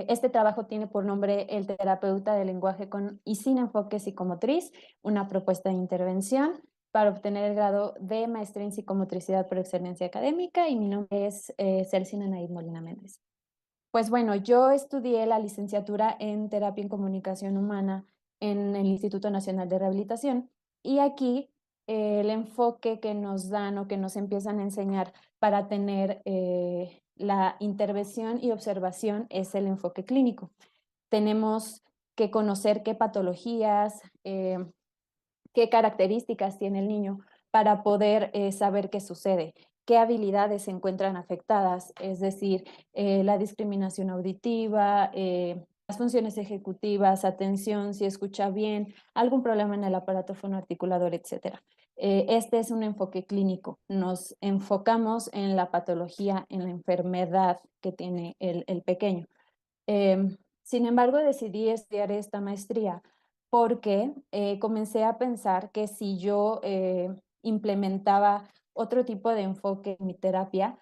Este trabajo tiene por nombre El terapeuta del lenguaje con y sin enfoque psicomotriz, una propuesta de intervención para obtener el grado de maestría en psicomotricidad por excelencia académica, y mi nombre es Celsin Anaid Molina Méndez. Pues bueno, yo estudié la licenciatura en terapia en comunicación humana en el Instituto Nacional de Rehabilitación, y aquí el enfoque que nos dan o que nos empiezan a enseñar para tener la intervención y observación es el enfoque clínico. Tenemos que conocer qué patologías, qué características tiene el niño para poder saber qué sucede, qué habilidades se encuentran afectadas, es decir, la discriminación auditiva, las funciones ejecutivas, atención, si escucha bien, algún problema en el aparato fonoarticulador, etcétera. Este es un enfoque clínico. Nos enfocamos en la patología, en la enfermedad que tiene el pequeño. Sin embargo, decidí estudiar esta maestría porque comencé a pensar que si yo implementaba otro tipo de enfoque en mi terapia,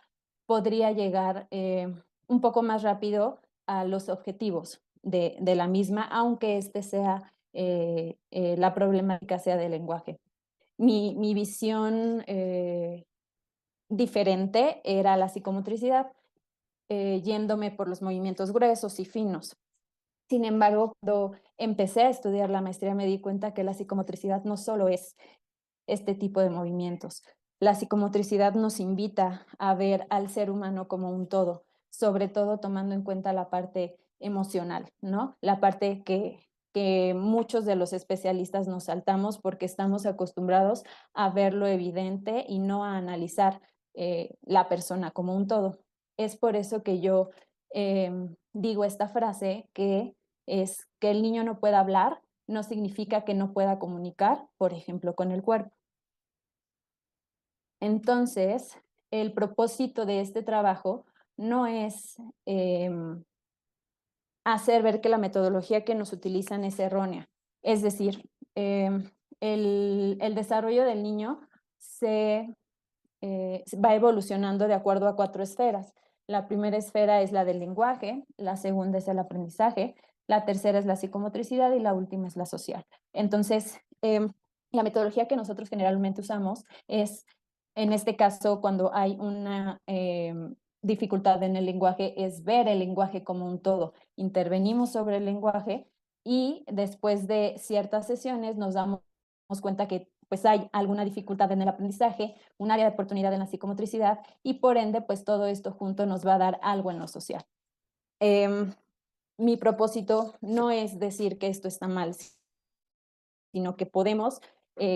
podría llegar un poco más rápido a los objetivos de la misma, aunque este sea la problemática sea del lenguaje. Mi visión diferente era la psicomotricidad, yéndome por los movimientos gruesos y finos. Sin embargo, cuando empecé a estudiar la maestría me di cuenta que la psicomotricidad no solo es este tipo de movimientos. La psicomotricidad nos invita a ver al ser humano como un todo, sobre todo tomando en cuenta la parte emocional, ¿no? La parte que muchos de los especialistas nos saltamos porque estamos acostumbrados a ver lo evidente y no a analizar la persona como un todo. Es por eso que yo digo esta frase que es que el niño no pueda hablar, no significa que no pueda comunicar, por ejemplo, con el cuerpo. Entonces, el propósito de este trabajo no es hacer ver que la metodología que nos utilizan es errónea. Es decir, el desarrollo del niño va evolucionando de acuerdo a 4 esferas. La primera esfera es la del lenguaje, la segunda es el aprendizaje, la tercera es la psicomotricidad y la última es la social. Entonces, la metodología que nosotros generalmente usamos es, en este caso, cuando hay una dificultad en el lenguaje, es ver el lenguaje como un todo. Intervenimos sobre el lenguaje y después de ciertas sesiones nos damos cuenta que pues hay alguna dificultad en el aprendizaje, un área de oportunidad en la psicomotricidad y por ende pues todo esto junto nos va a dar algo en lo social. Mi propósito no es decir que esto está mal, sino que podemos,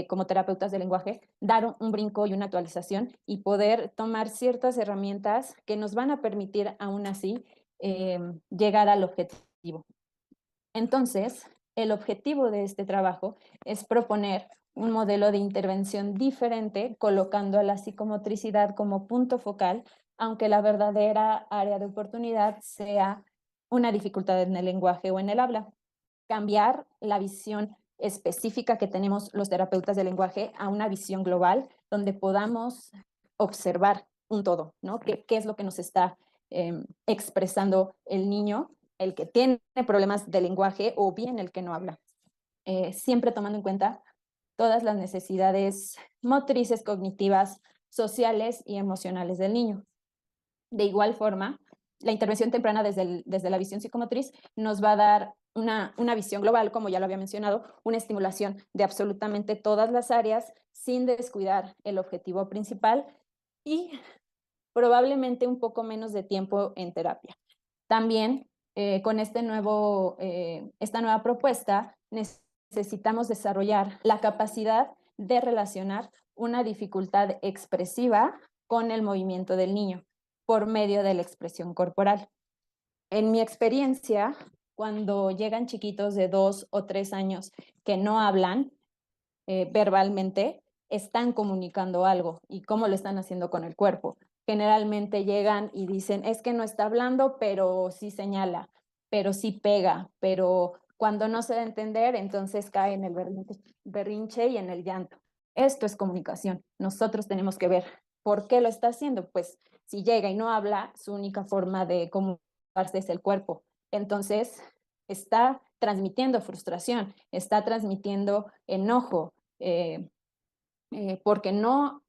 como terapeutas del lenguaje, dar un brinco y una actualización y poder tomar ciertas herramientas que nos van a permitir aún así llegar al objetivo. Entonces, el objetivo de este trabajo es proponer un modelo de intervención diferente, colocando a la psicomotricidad como punto focal, aunque la verdadera área de oportunidad sea una dificultad en el lenguaje o en el habla. Cambiar la visión específica que tenemos los terapeutas del lenguaje a una visión global donde podamos observar un todo, ¿no? ¿Qué es lo que nos está expresando el niño, el que tiene problemas de lenguaje o bien el que no habla? Siempre tomando en cuenta todas las necesidades motrices, cognitivas, sociales y emocionales del niño. De igual forma, la intervención temprana desde la visión psicomotriz nos va a dar una visión global, como ya lo había mencionado, una estimulación de absolutamente todas las áreas sin descuidar el objetivo principal y probablemente un poco menos de tiempo en terapia. También con esta nueva propuesta necesitamos desarrollar la capacidad de relacionar una dificultad expresiva con el movimiento del niño por medio de la expresión corporal. En mi experiencia, cuando llegan chiquitos de 2 o 3 años que no hablan verbalmente, están comunicando algo y cómo lo están haciendo con el cuerpo. Generalmente llegan y dicen, es que no está hablando, pero sí señala, pero sí pega, pero cuando no se da a entender, entonces cae en el berrinche y en el llanto. Esto es comunicación. Nosotros tenemos que ver por qué lo está haciendo. Pues si llega y no habla, su única forma de comunicarse es el cuerpo. Entonces, está transmitiendo frustración, está transmitiendo enojo, porque no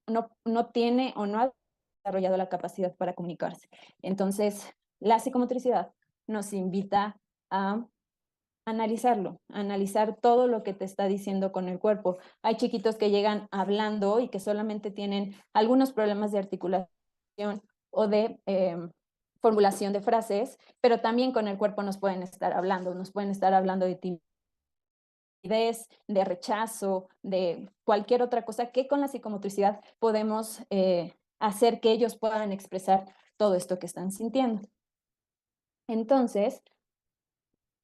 tiene o no ha desarrollado la capacidad para comunicarse. Entonces, la psicomotricidad nos invita a analizarlo, analizar todo lo que te está diciendo con el cuerpo. Hay chiquitos que llegan hablando y que solamente tienen algunos problemas de articulación o de formulación de frases, pero también con el cuerpo nos pueden estar hablando de timidez, de rechazo, de cualquier otra cosa que con la psicomotricidad podemos hacer que ellos puedan expresar todo esto que están sintiendo. Entonces,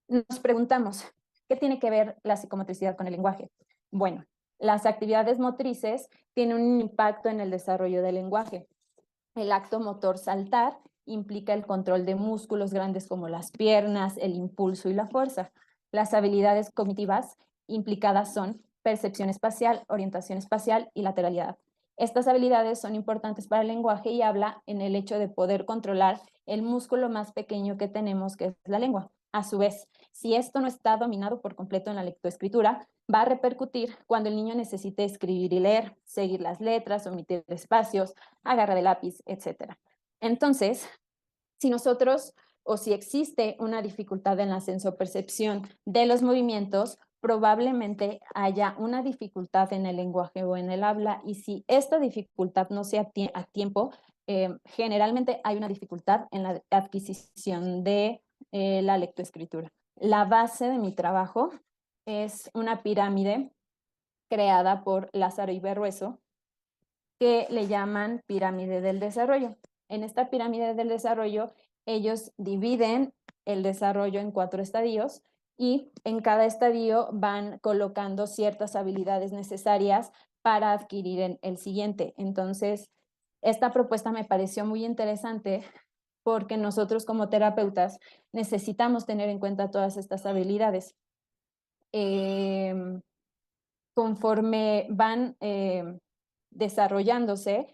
nos preguntamos, ¿qué tiene que ver la psicomotricidad con el lenguaje? Bueno, las actividades motrices tienen un impacto en el desarrollo del lenguaje. El acto motor saltar implica el control de músculos grandes como las piernas, el impulso y la fuerza. Las habilidades cognitivas implicadas son percepción espacial, orientación espacial y lateralidad. Estas habilidades son importantes para el lenguaje y habla en el hecho de poder controlar el músculo más pequeño que tenemos, que es la lengua. A su vez, si esto no está dominado por completo en la lectoescritura, va a repercutir cuando el niño necesite escribir y leer, seguir las letras, omitir espacios, agarra de lápiz, etc. Entonces, si nosotros o si existe una dificultad en la sensopercepción de los movimientos, probablemente haya una dificultad en el lenguaje o en el habla, y si esta dificultad no se a tiempo, generalmente hay una dificultad en la adquisición de la lectoescritura. La base de mi trabajo es una pirámide creada por Lázaro Iberrueso, que le llaman pirámide del desarrollo. En esta pirámide del desarrollo, ellos dividen el desarrollo en 4 estadios y en cada estadio van colocando ciertas habilidades necesarias para adquirir el siguiente. Entonces, esta propuesta me pareció muy interesante porque nosotros como terapeutas necesitamos tener en cuenta todas estas habilidades. Conforme van desarrollándose,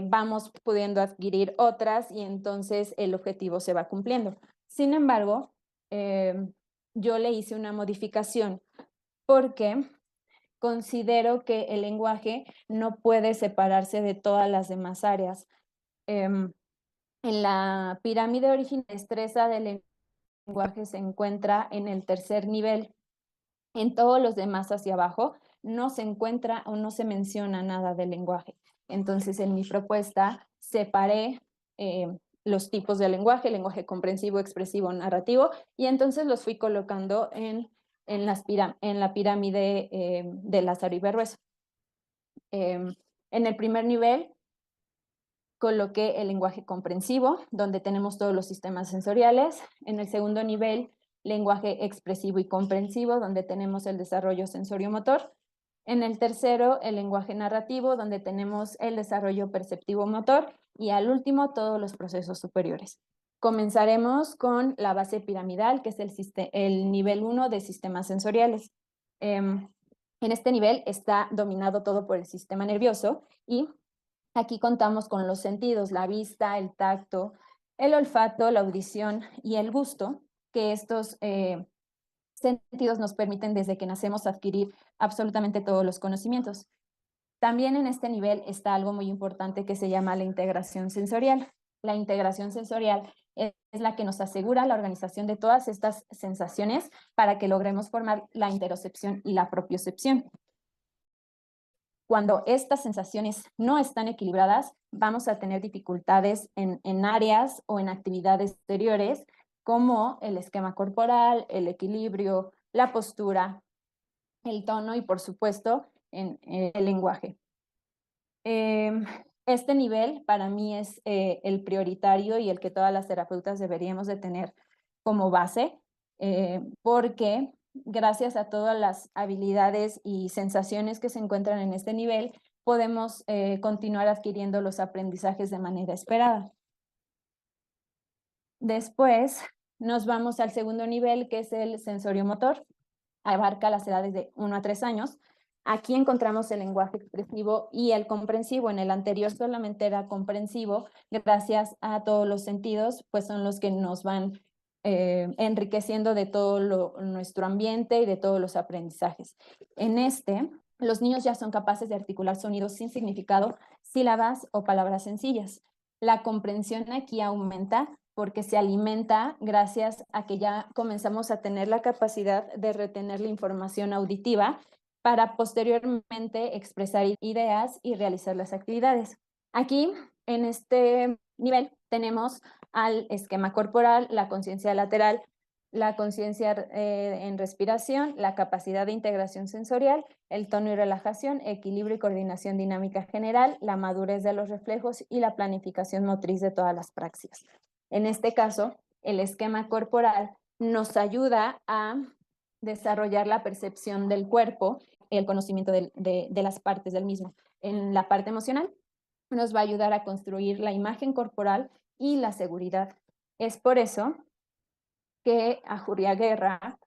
vamos pudiendo adquirir otras y entonces el objetivo se va cumpliendo. Sin embargo, yo le hice una modificación porque considero que el lenguaje no puede separarse de todas las demás áreas. En la pirámide original, la destreza del lenguaje se encuentra en el tercer nivel. En todos los demás hacia abajo no se encuentra o no se menciona nada del lenguaje. Entonces, en mi propuesta separé los tipos de lenguaje comprensivo, expresivo, narrativo, y entonces los fui colocando en la pirámide de Lázaro Iberrueso. En el primer nivel coloqué el lenguaje comprensivo, donde tenemos todos los sistemas sensoriales. En el segundo nivel, lenguaje expresivo y comprensivo, donde tenemos el desarrollo sensorio-motor. En el tercero, el lenguaje narrativo, donde tenemos el desarrollo perceptivo-motor. Y al último, todos los procesos superiores. Comenzaremos con la base piramidal, que es el nivel 1 de sistemas sensoriales. En este nivel está dominado todo por el sistema nervioso y aquí contamos con los sentidos, la vista, el tacto, el olfato, la audición y el gusto, que estos sentidos nos permiten desde que nacemos adquirir absolutamente todos los conocimientos. También en este nivel está algo muy importante que se llama la integración sensorial. La integración sensorial es la que nos asegura la organización de todas estas sensaciones para que logremos formar la interocepción y la propiocepción. Cuando estas sensaciones no están equilibradas, vamos a tener dificultades en áreas o en actividades exteriores como el esquema corporal, el equilibrio, la postura, el tono y, por supuesto, en el lenguaje. Este nivel para mí es el prioritario y el que todas las terapeutas deberíamos de tener como base, porque gracias a todas las habilidades y sensaciones que se encuentran en este nivel, podemos continuar adquiriendo los aprendizajes de manera esperada. Después nos vamos al segundo nivel, que es el sensorio-motor. Abarca las edades de 1 a 3 años. Aquí encontramos el lenguaje expresivo y el comprensivo. En el anterior solamente era comprensivo, gracias a todos los sentidos, pues son los que nos van enriqueciendo de todo nuestro ambiente y de todos los aprendizajes. En los niños ya son capaces de articular sonidos sin significado, sílabas o palabras sencillas. La comprensión aquí aumenta porque se alimenta gracias a que ya comenzamos a tener la capacidad de retener la información auditiva para posteriormente expresar ideas y realizar las actividades. Aquí, en este nivel, tenemos al esquema corporal, la conciencia lateral, la conciencia en respiración, la capacidad de integración sensorial, el tono y relajación, equilibrio y coordinación dinámica general, la madurez de los reflejos y la planificación motriz de todas las praxias. En este caso, el esquema corporal nos ayuda a desarrollar la percepción del cuerpo, el conocimiento de las partes del mismo. En la parte emocional, nos va a ayudar a construir la imagen corporal y la seguridad. Es por eso que Ajuria Guerra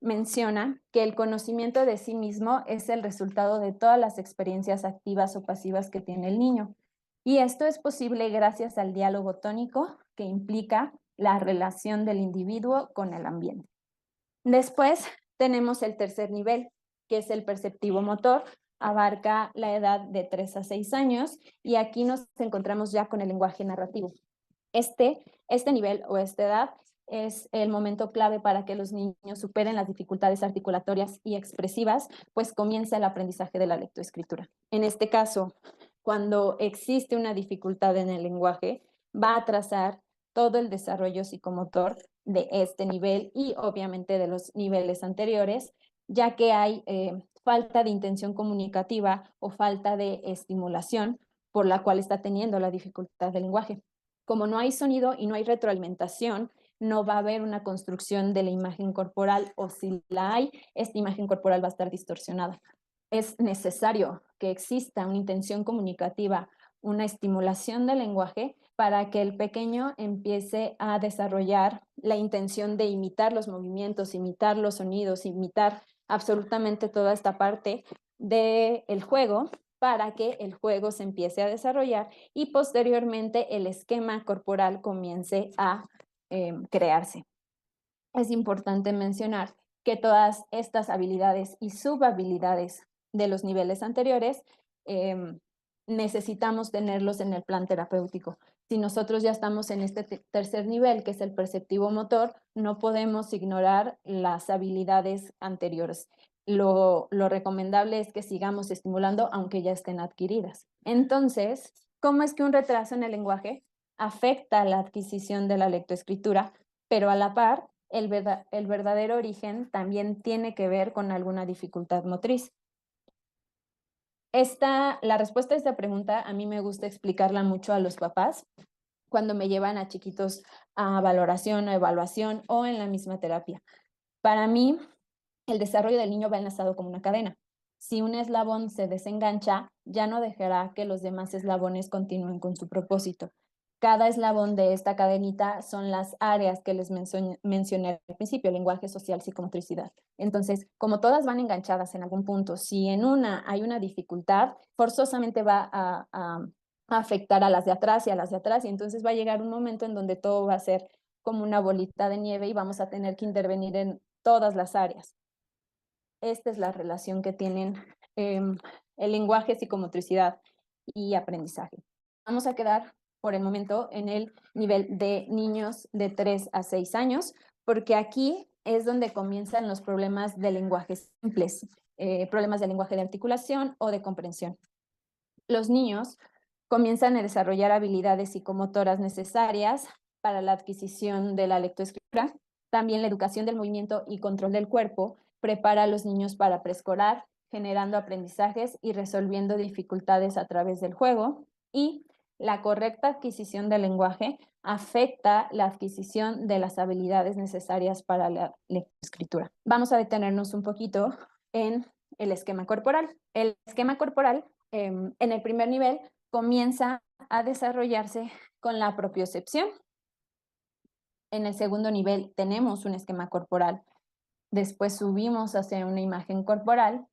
menciona que el conocimiento de sí mismo es el resultado de todas las experiencias activas o pasivas que tiene el niño. Y esto es posible gracias al diálogo tónico que implica la relación del individuo con el ambiente. Después tenemos el tercer nivel, que es el perceptivo motor, abarca la edad de 3 a 6 años y aquí nos encontramos ya con el lenguaje narrativo. Este nivel o esta edad es el momento clave para que los niños superen las dificultades articulatorias y expresivas, pues comienza el aprendizaje de la lectoescritura. En este caso, cuando existe una dificultad en el lenguaje, va a atrasar todo el desarrollo psicomotor de este nivel y obviamente de los niveles anteriores, ya que hay falta de intención comunicativa o falta de estimulación por la cual está teniendo la dificultad del lenguaje. Como no hay sonido y no hay retroalimentación, no va a haber una construcción de la imagen corporal, o si la hay, esta imagen corporal va a estar distorsionada. Es necesario que exista una intención comunicativa, una estimulación del lenguaje para que el pequeño empiece a desarrollar la intención de imitar los movimientos, imitar los sonidos, imitar absolutamente toda esta parte del juego, para que el juego se empiece a desarrollar y posteriormente el esquema corporal comience a crearse. Es importante mencionar que todas estas habilidades y subhabilidades de los niveles anteriores necesitamos tenerlos en el plan terapéutico. Si nosotros ya estamos en este tercer nivel, que es el perceptivo motor, no podemos ignorar las habilidades anteriores. Lo recomendable es que sigamos estimulando aunque ya estén adquiridas. Entonces, ¿cómo es que un retraso en el lenguaje afecta la adquisición de la lectoescritura, pero a la par el verdadero origen también tiene que ver con alguna dificultad motriz? La respuesta a esta pregunta a mí me gusta explicarla mucho a los papás cuando me llevan a chiquitos a valoración o evaluación o en la misma terapia. Para mí, el desarrollo del niño va enlazado como una cadena. Si un eslabón se desengancha, ya no dejará que los demás eslabones continúen con su propósito. Cada eslabón de esta cadenita son las áreas que les mencioné al principio: lenguaje, social, psicomotricidad. Entonces, como todas van enganchadas en algún punto, si en una hay una dificultad, forzosamente va a afectar a las de atrás y a las de atrás, y entonces va a llegar un momento en donde todo va a ser como una bolita de nieve y vamos a tener que intervenir en todas las áreas. Esta es la relación que tienen el lenguaje, psicomotricidad y aprendizaje. Vamos a quedar por el momento en el nivel de niños de 3 a 6 años, porque aquí es donde comienzan los problemas de lenguaje simples, problemas de lenguaje de articulación o de comprensión. Los niños comienzan a desarrollar habilidades psicomotoras necesarias para la adquisición de la lectoescritura. También la educación del movimiento y control del cuerpo prepara a los niños para preescolar, generando aprendizajes y resolviendo dificultades a través del juego. Y la correcta adquisición del lenguaje afecta la adquisición de las habilidades necesarias para la lectoescritura. Vamos a detenernos un poquito en el esquema corporal. El esquema corporal, en el primer nivel, comienza a desarrollarse con la propiocepción. En el segundo nivel tenemos un esquema corporal. Después subimos hacia una imagen corporal,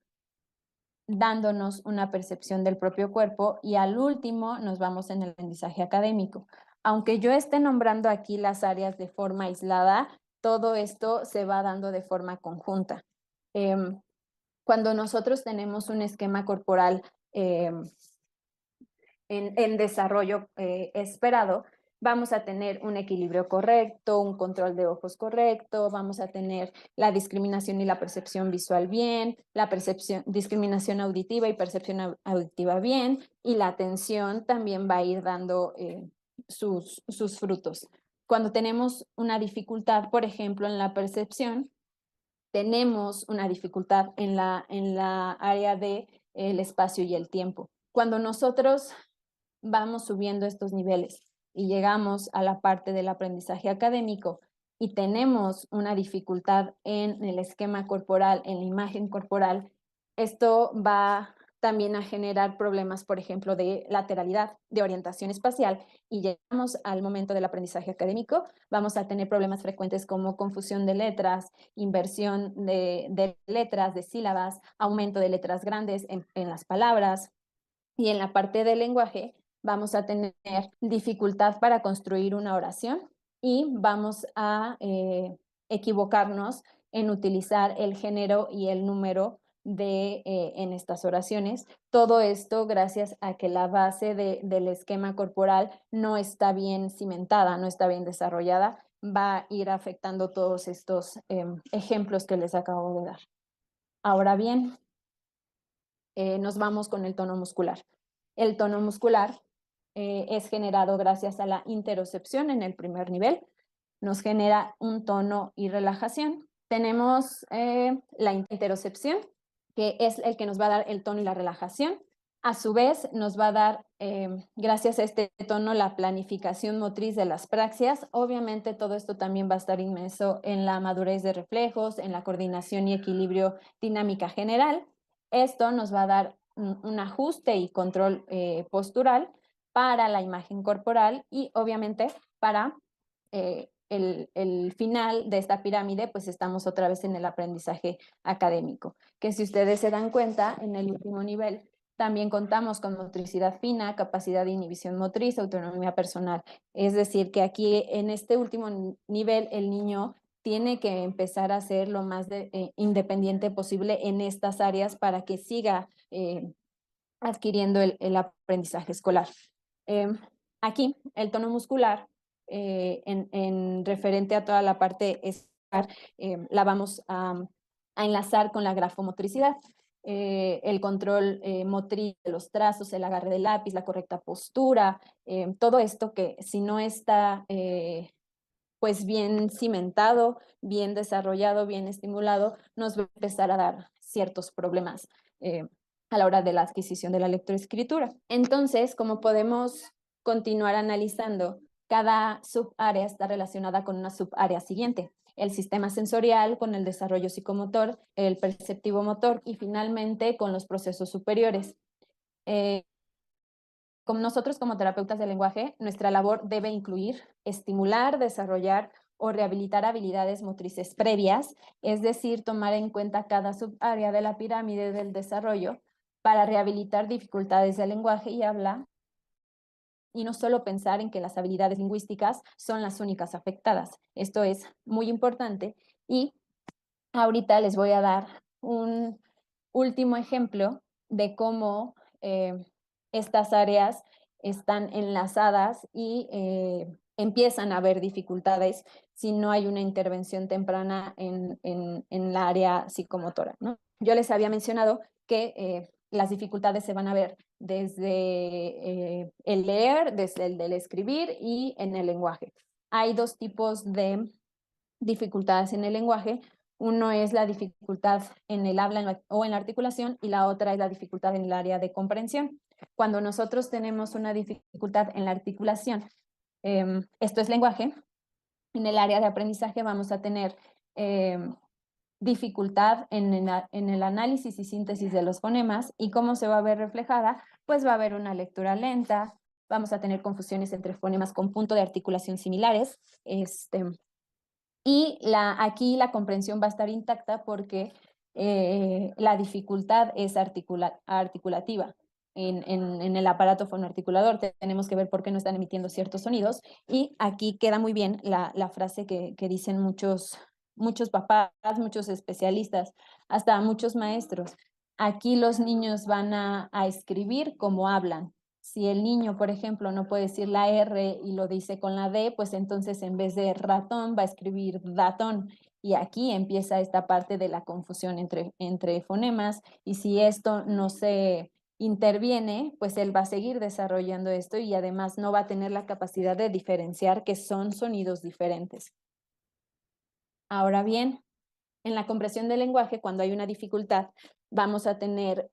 dándonos una percepción del propio cuerpo, y al último nos vamos en el aprendizaje académico. Aunque yo esté nombrando aquí las áreas de forma aislada, todo esto se va dando de forma conjunta. Cuando nosotros tenemos un esquema corporal en desarrollo esperado, vamos a tener un equilibrio correcto, un control de ojos correcto, vamos a tener la discriminación y la percepción visual bien, la discriminación auditiva y percepción auditiva bien, y la atención también va a ir dando sus frutos. Cuando tenemos una dificultad, por ejemplo, en la percepción, tenemos una dificultad en la área del espacio y el tiempo. Cuando nosotros vamos subiendo estos niveles y llegamos a la parte del aprendizaje académico y tenemos una dificultad en el esquema corporal, en la imagen corporal, esto va también a generar problemas, por ejemplo, de lateralidad, de orientación espacial, y llegamos al momento del aprendizaje académico, vamos a tener problemas frecuentes como confusión de letras, inversión de letras, de sílabas, aumento de letras grandes en las palabras, y en la parte del lenguaje vamos a tener dificultad para construir una oración y vamos a equivocarnos en utilizar el género y el número en estas oraciones. Todo esto gracias a que la base del esquema corporal no está bien cimentada, no está bien desarrollada, va a ir afectando todos estos ejemplos que les acabo de dar. Ahora bien, nos vamos con el tono muscular. El tono muscular es generado gracias a la interocepción en el primer nivel. Nos genera un tono y relajación. Tenemos la interocepción, que es el que nos va a dar el tono y la relajación. A su vez, nos va a dar, gracias a este tono, la planificación motriz de las praxias. Obviamente, todo esto también va a estar inmerso en la madurez de reflejos, en la coordinación y equilibrio dinámica general. Esto nos va a dar un ajuste y control postural para la imagen corporal y obviamente para el final de esta pirámide, pues estamos otra vez en el aprendizaje académico, que si ustedes se dan cuenta, en el último nivel también contamos con motricidad fina, capacidad de inhibición motriz, autonomía personal. Es decir, que aquí en este último nivel el niño tiene que empezar a ser lo más independiente posible en estas áreas para que siga adquiriendo el aprendizaje escolar. Aquí, el tono muscular, en referente a toda la parte escolar, la vamos a enlazar con la grafomotricidad. El control motriz de los trazos, el agarre del lápiz, la correcta postura, todo esto que si no está pues bien cimentado, bien desarrollado, bien estimulado, nos va a empezar a dar ciertos problemas a la hora de la adquisición de la lectoescritura. Entonces, como podemos continuar analizando, cada subárea está relacionada con una subárea siguiente. El sistema sensorial con el desarrollo psicomotor, el perceptivo motor y finalmente con los procesos superiores. Como nosotros como terapeutas del lenguaje, nuestra labor debe incluir estimular, desarrollar o rehabilitar habilidades motrices previas, es decir, tomar en cuenta cada subárea de la pirámide del desarrollo para rehabilitar dificultades del lenguaje y habla, y no solo pensar en que las habilidades lingüísticas son las únicas afectadas. Esto es muy importante y ahorita les voy a dar un último ejemplo de cómo estas áreas están enlazadas y empiezan a haber dificultades si no hay una intervención temprana en la área psicomotora, ¿no? Yo les había mencionado que las dificultades se van a ver desde el leer, desde el del escribir y en el lenguaje. Hay dos tipos de dificultades en el lenguaje. Uno es la dificultad en el habla o en la articulación y la otra es la dificultad en el área de comprensión. Cuando nosotros tenemos una dificultad en la articulación, esto es lenguaje, en el área de aprendizaje vamos a tener dificultad en el análisis y síntesis de los fonemas. ¿Y cómo se va a ver reflejada? Pues va a haber una lectura lenta, vamos a tener confusiones entre fonemas con punto de articulación similares, y aquí la comprensión va a estar intacta porque la dificultad es articulativa. en el aparato fonoarticulador, tenemos que ver por qué no están emitiendo ciertos sonidos, y aquí queda muy bien la frase que dicen muchos papás, muchos especialistas, hasta muchos maestros. Aquí los niños van a escribir como hablan. Si el niño, por ejemplo, no puede decir la R y lo dice con la D, pues entonces en vez de ratón va a escribir datón. Y aquí empieza esta parte de la confusión entre fonemas, y si esto no se interviene, pues él va a seguir desarrollando esto y además no va a tener la capacidad de diferenciar que son sonidos diferentes. Ahora bien, en la comprensión del lenguaje, cuando hay una dificultad, vamos a tener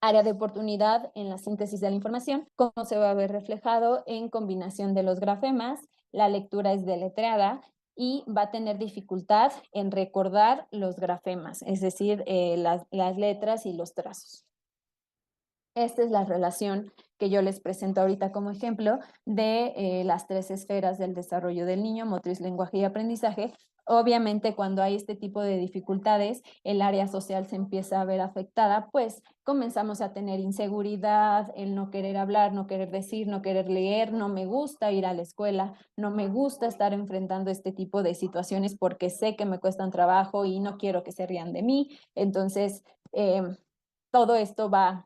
área de oportunidad en la síntesis de la información, como se va a ver reflejado en combinación de los grafemas, la lectura es deletreada y va a tener dificultad en recordar los grafemas, es decir, las letras y los trazos. Esta es la relación que yo les presento ahorita como ejemplo de las 3 esferas del desarrollo del niño: motriz, lenguaje y aprendizaje. Obviamente, cuando hay este tipo de dificultades, el área social se empieza a ver afectada, pues comenzamos a tener inseguridad, el no querer hablar, no querer decir, no querer leer, no me gusta ir a la escuela, no me gusta estar enfrentando este tipo de situaciones porque sé que me cuestan trabajo y no quiero que se rían de mí. Entonces, todo esto va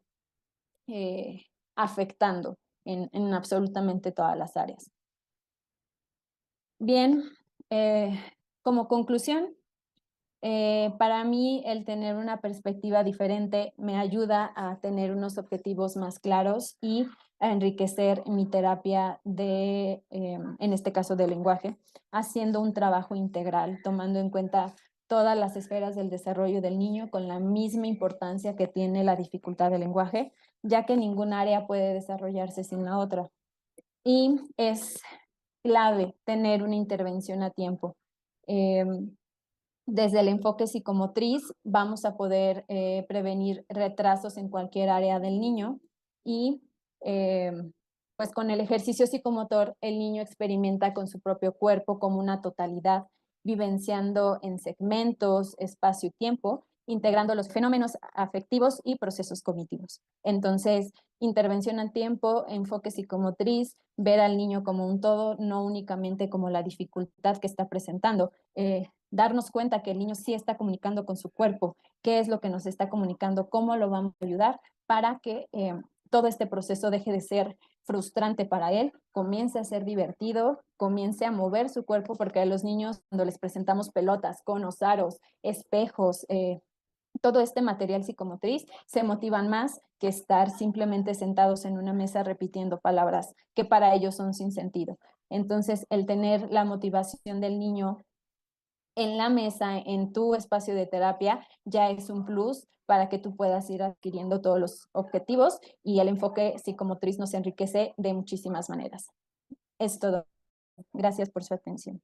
afectando en absolutamente todas las áreas. Bien, como conclusión, para mí el tener una perspectiva diferente me ayuda a tener unos objetivos más claros y a enriquecer mi terapia en este caso de lenguaje, haciendo un trabajo integral, tomando en cuenta todas las esferas del desarrollo del niño con la misma importancia que tiene la dificultad del lenguaje, ya que ningún área puede desarrollarse sin la otra. Y es clave tener una intervención a tiempo. Desde el enfoque psicomotriz vamos a poder prevenir retrasos en cualquier área del niño, y eh, pues con el ejercicio psicomotor el niño experimenta con su propio cuerpo como una totalidad, vivenciando en segmentos, espacio y tiempo, integrando los fenómenos afectivos y procesos cognitivos. Entonces, intervención al tiempo, enfoque psicomotriz, ver al niño como un todo, no únicamente como la dificultad que está presentando. Darnos cuenta que el niño sí está comunicando con su cuerpo, qué es lo que nos está comunicando, cómo lo vamos a ayudar para que todo este proceso deje de ser frustrante para él, comience a ser divertido, comience a mover su cuerpo, porque a los niños cuando les presentamos pelotas, conos, aros, espejos, todo este material psicomotriz, se motivan más que estar simplemente sentados en una mesa repitiendo palabras que para ellos son sin sentido. Entonces, el tener la motivación del niño en la mesa, en tu espacio de terapia, ya es un plus para que tú puedas ir adquiriendo todos los objetivos, y el enfoque psicomotriz nos enriquece de muchísimas maneras. Es todo. Gracias por su atención.